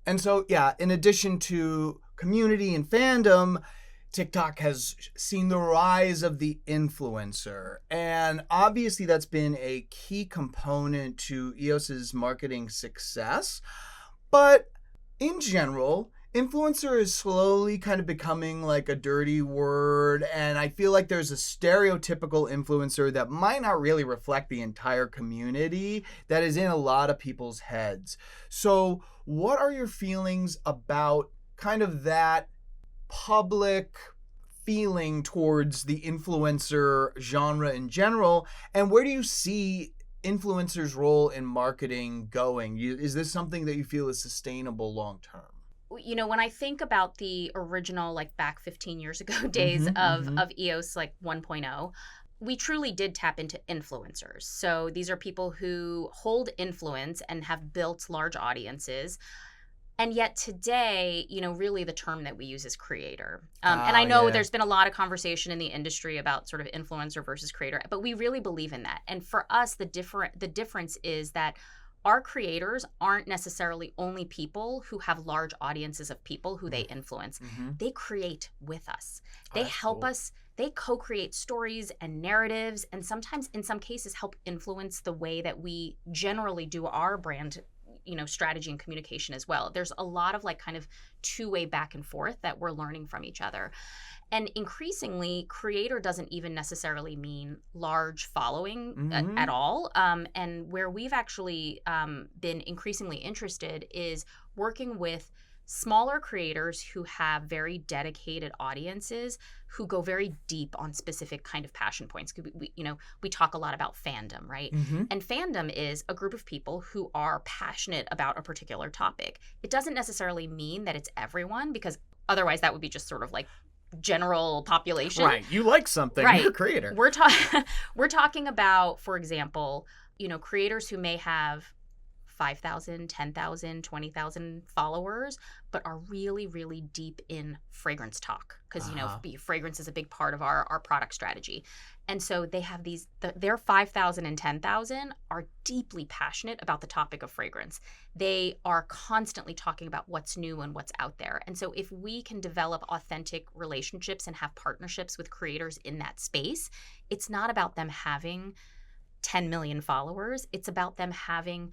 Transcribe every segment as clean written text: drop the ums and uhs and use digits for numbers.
And so, yeah, in addition to community and fandom, TikTok has seen the rise of the influencer. And obviously, that's been a key component to EOS's marketing success. But in general, influencer is slowly kind of becoming like a dirty word. And I feel like there's a stereotypical influencer that might not really reflect the entire community that is in a lot of people's heads. So, what are your feelings about kind of that public feeling towards the influencer genre in general, and where do you see influencers' role in marketing going? Is this something that you feel is sustainable long term? When I think about the original, like back 15 years ago days Mm-hmm, of mm-hmm. of EOS like 1.0, we truly did tap into influencers. So these are people who hold influence and have built large audiences. And yet today, really the term that we use is creator. And I Ah, know yeah. there's been a lot of conversation in the industry about sort of influencer versus creator, but we really believe in that. And for us, the difference is that our creators aren't necessarily only people who have large audiences of people who they influence. Mm-hmm. They create with us. Oh, They that's help cool. us. They co-create stories and narratives, and sometimes, in some cases, help influence the way that we generally do our brand strategy and communication as well. There's a lot of like kind of two-way back and forth that we're learning from each other. And increasingly, creator doesn't even necessarily mean large following Mm-hmm. at all. And where we've actually been increasingly interested is working with smaller creators who have very dedicated audiences who go very deep on specific kind of passion points. We talk a lot about fandom, right? Mm-hmm. And fandom is a group of people who are passionate about a particular topic. It doesn't necessarily mean that it's everyone, because otherwise that would be just sort of like general population. Right. You like something. You're Right. a creator. We're talking about, for example, creators who may have 5,000, 10,000, 20,000 followers, but are really, really deep in fragrance talk because, Uh-huh. fragrance is a big part of our product strategy. And so they have their 5,000 and 10,000 are deeply passionate about the topic of fragrance. They are constantly talking about what's new and what's out there. And so if we can develop authentic relationships and have partnerships with creators in that space, it's not about them having 10 million followers. It's about them having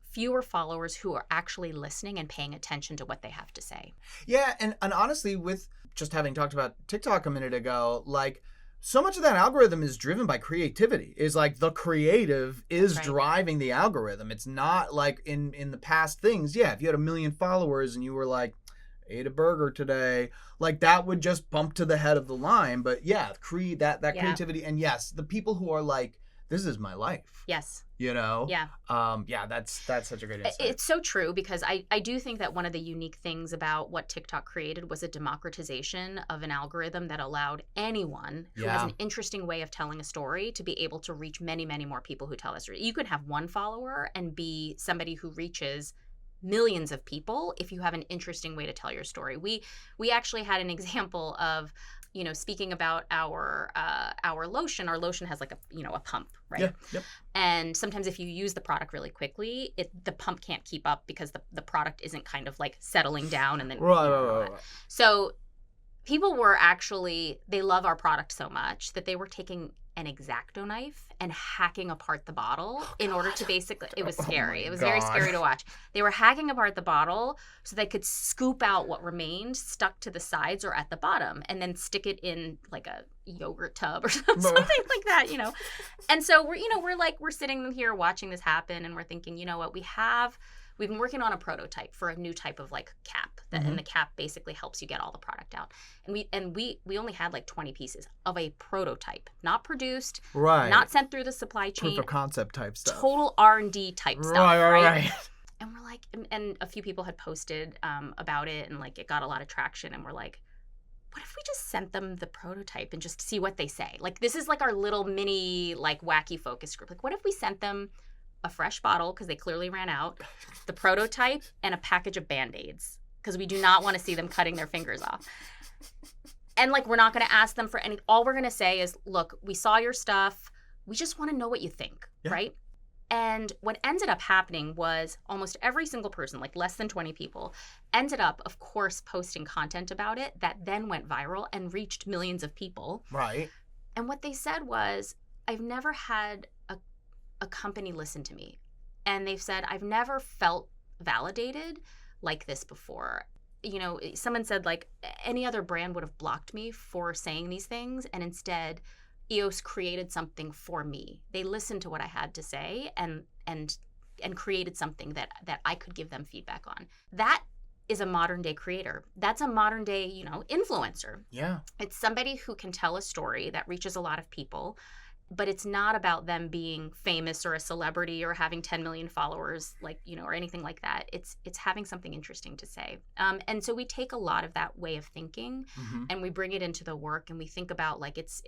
fewer followers who are actually listening and paying attention to what they have to say. Yeah, and honestly, with just having talked about TikTok a minute ago, like so much of that algorithm is driven by creativity. Is like the creative is Right. driving the algorithm. It's not like in the past things. Yeah, if you had 1 million followers and you were like, ate a burger today, like that would just bump to the head of the line. But yeah, that Yeah. creativity, and yes, the people who are like, this is my life. Yes. You know. Yeah. Yeah, that's such a great insight. It's so true, because I do think that one of the unique things about what TikTok created was a democratization of an algorithm that allowed anyone who has Yeah. an interesting way of telling a story to be able to reach many, many more people who tell that story. You could have one follower and be somebody who reaches millions of people if you have an interesting way to tell your story. We actually had an example of, speaking about our lotion. Our lotion has like a pump, right? Yeah. Yep. And sometimes if you use the product really quickly, the pump can't keep up because the product isn't kind of like settling down and then Right. and Right. all Right. that. Right. So people were actually, they love our product so much that they were taking an X-Acto knife and hacking apart the bottle in order to basically, it was Oh scary. my It was very God. scary to watch. They were hacking apart the bottle so they could scoop out what remained stuck to the sides or at the bottom and then stick it in like a yogurt tub or something like that, And so we're sitting here watching this happen, and we're thinking, you know what, we've been working on a prototype for a new type of like cap and the cap basically helps you get all the product out. And we only had like 20 pieces of a prototype, not produced, Right. not sent through the supply Proof chain, of concept type stuff. total R&D type stuff, Right. And we're like, and a few people had posted about it, and like it got a lot of traction, and we're like, what if we just sent them the prototype and just see what they say? Like, this is like our little mini like wacky focus group. Like, what if we sent them a fresh bottle because they clearly ran out, the prototype, and a package of Band-Aids because we do not want to see them cutting their fingers off. And like, we're not going to ask them for any, all we're going to say is, look, we saw your stuff. We just want to know what you think, Yeah. right? And what ended up happening was almost every single person, like less than 20 people, ended up, of course, posting content about it that then went viral and reached millions of people. Right. And what they said was, I've never had a company listen to me. And they've said, I've never felt validated like this before. You know, someone said, like, any other brand would have blocked me for saying these things. And instead, EOS created something for me. They listened to what I had to say and created something that I could give them feedback on. That is a modern day creator. That's a modern day, you know, influencer. Yeah. It's somebody who can tell a story that reaches a lot of people, but it's not about them being famous or a celebrity or having 10 million followers, like, you know, or anything like that. It's having something interesting to say. And so we take a lot of that way of thinking and we bring it into the work, and we think about, like, it's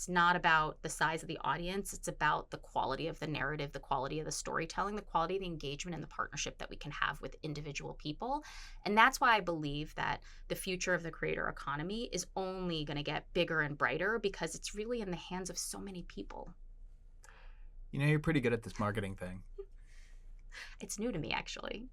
not about the size of the audience. It's about the quality of the narrative, the quality of the storytelling, the quality of the engagement, and the partnership that we can have with individual people. And that's why I believe that the future of the creator economy is only going to get bigger and brighter, because it's really in the hands of so many people. You know, you're pretty good at this marketing thing. It's new to me, actually.